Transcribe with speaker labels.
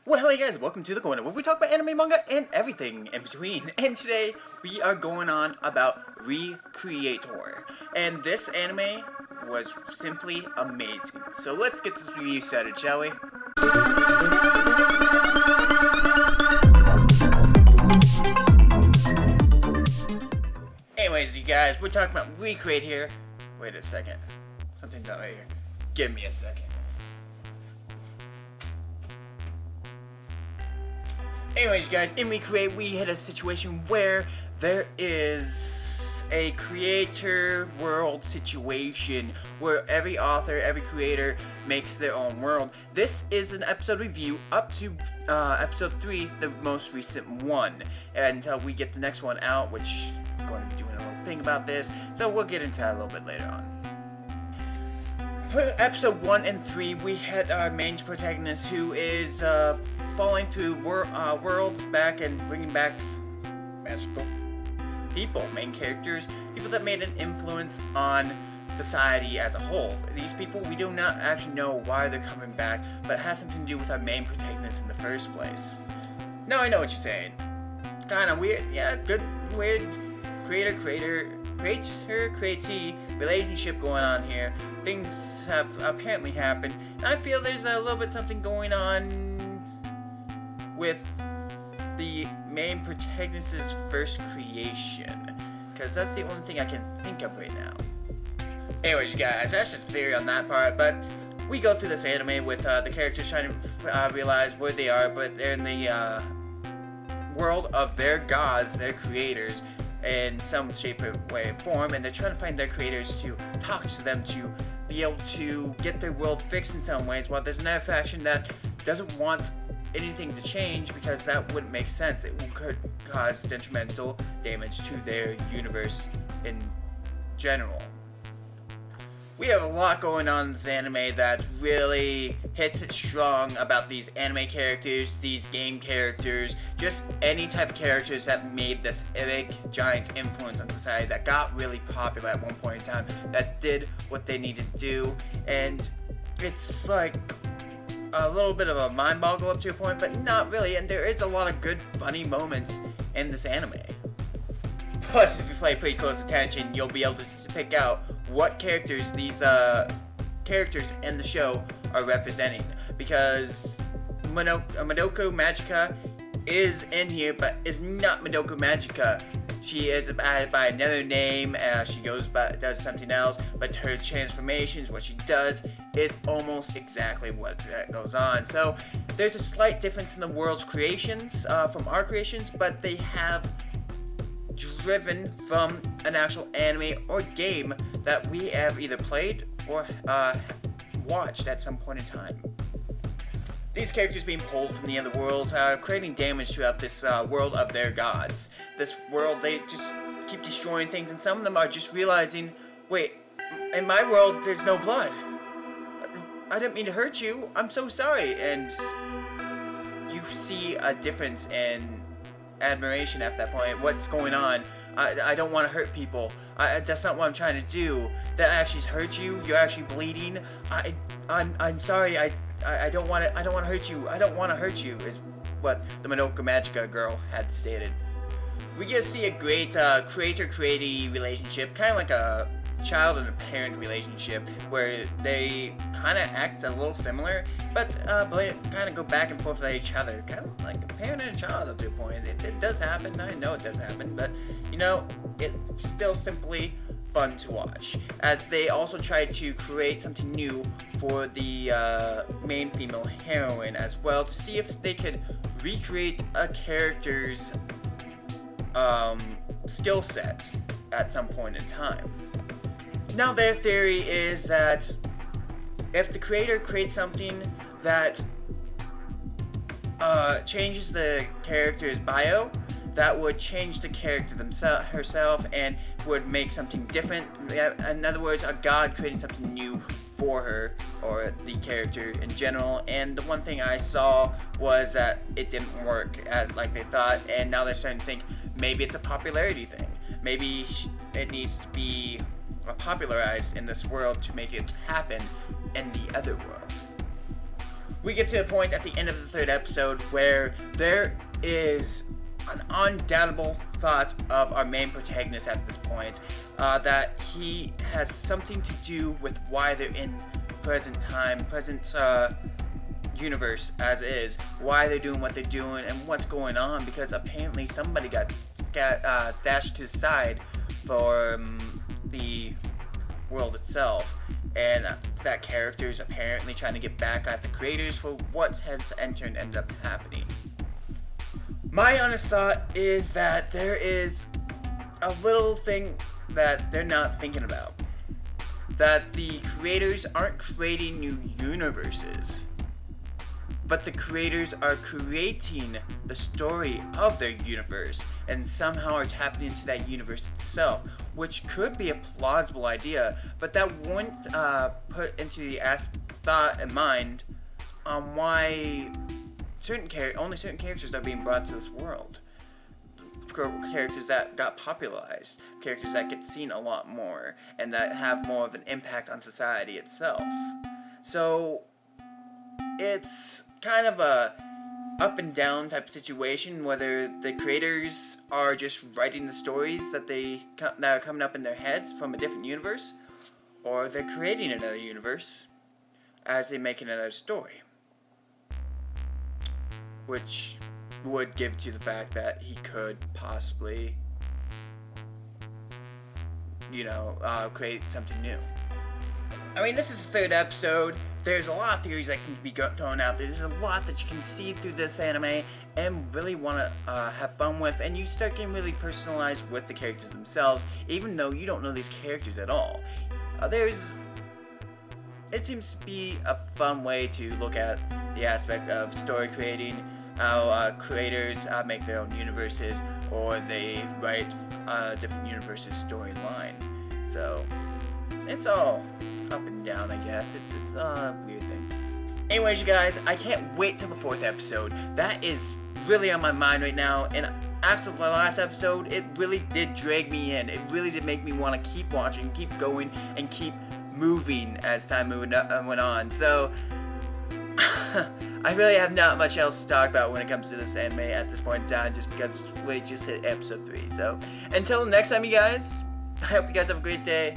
Speaker 1: Well, hello guys, welcome to The Corner, where we talk about anime, manga, and everything in between. And today, we are going on about ReCreator. And this anime was simply amazing. So let's get this review started, shall we? Anyways, you guys, we're talking about ReCreate here. Wait a second. Something's not right here. Give me a second. Anyways, guys, in ReCreate, we hit a situation where there is a creator world situation where every author, every creator makes their own world. This is an episode review up to episode 3, the most recent one, until we get the next one out, which I'm going to be doing a little thing about this, so we'll get into that a little bit later on. For episode 1 and 3, we had our main protagonist who is falling through worlds back and bringing back magical people, main characters, people that made an influence on society as a whole. These people, we do not actually know why they're coming back, but it has something to do with our main protagonist in the first place. Now I know what you're saying. It's kind of weird, yeah, good, weird creator-createe relationship going on here. Things have apparently happened, and I feel there's a little bit something going on with the main protagonist's first creation, because that's the only thing I can think of right now. Anyways, guys, that's just theory on that part, but we go through this anime with the characters trying to realize where they are, but they're in the world of their gods, their creators, in some shape or way or form, and they're trying to find their creators to talk to them to be able to get their world fixed in some ways, while there's another faction that doesn't want anything to change because that wouldn't make sense. It could cause detrimental damage to their universe in general. We have a lot going on in this anime that really hits it strong about these anime characters, these game characters, just any type of characters that made this big, giant influence on society, that got really popular at one point in time, that did what they needed to do, and it's like a little bit of a mind boggle up to a point, but not really, and there is a lot of good, funny moments in this anime. Plus, if you pay pretty close attention, you'll be able to pick out what characters these characters in the show are representing, because Madoka Magica is in here, but is not Madoka Magica. She is by another name, she does something else, but her transformations, what she does, is almost exactly what goes on. So there's a slight difference in the world's creations from our creations, but they have driven from an actual anime or game that we have either played or watched at some point in time. These characters being pulled from the other worlds, creating damage throughout this world of their gods. This world, they just keep destroying things, and some of them are just realizing, wait, in my world, there's no blood. I didn't mean to hurt you. I'm so sorry. And you see a difference in admiration after that point. What's going on? I don't want to hurt people. That's not what I'm trying to do. That actually hurt you. You're actually bleeding. I'm sorry. I don't want to hurt you. I don't want to hurt you, is what the Madoka Magica girl had stated. We get to see a great creator-createe relationship, kind of like a child and a parent relationship, where they kind of act a little similar, but kind of go back and forth with each other, kind of like a parent and a child up to a point. It does happen. I know it does happen, but you know, it's still simply fun to watch, as they also try to create something new for the main female heroine as well, to see if they could recreate a character's skill set at some point in time. Now their theory is that if the creator creates something that changes the character's bio, that would change the character herself and would make something different. In other words, a god creating something new for her, or the character in general. And the one thing I saw was that it didn't work as like they thought, and now they're starting to think maybe it's a popularity thing. Maybe it needs to be popularized in this world to make it happen in the other world. we get to the point at the end of the third episode where there is an undoubtable thought of our main protagonist at this point, that he has something to do with why they're in present universe as is, why they're doing what they're doing, and what's going on, because apparently somebody got dashed to the side for the world itself, and that character is apparently trying to get back at the creators for what has ended up happening. My honest thought is that there is a little thing that they're not thinking about. That the creators aren't creating new universes, but the creators are creating the story of their universe and somehow are tapping into that universe itself, which could be a plausible idea, but that wouldn't put into the thought and mind on why only certain characters are being brought to this world. Characters that got popularized, characters that get seen a lot more, and that have more of an impact on society itself. So it's kind of a up and down type of situation, whether the creators are just writing the stories that are coming up in their heads from a different universe, or they're creating another universe as they make another story, which would give to the fact that he could possibly, create something new. I mean, this is the third episode. There's a lot of theories that can be thrown out there. There's a lot that you can see through this anime and really want to have fun with, and you start getting really personalized with the characters themselves, even though you don't know these characters at all. It seems to be a fun way to look at the aspect of story creating, how creators make their own universes, or they write different universes storyline. So it's all up and down, I guess. It's a weird thing. Anyways, you guys, I can't wait till the fourth episode. That is really on my mind right now, and after the last episode, it really did drag me in. It really did make me want to keep watching, keep going, and keep moving as time went on. So I really have not much else to talk about when it comes to this anime at this point in time, just because we just hit episode 3. So until next time, you guys, I hope you guys have a great day.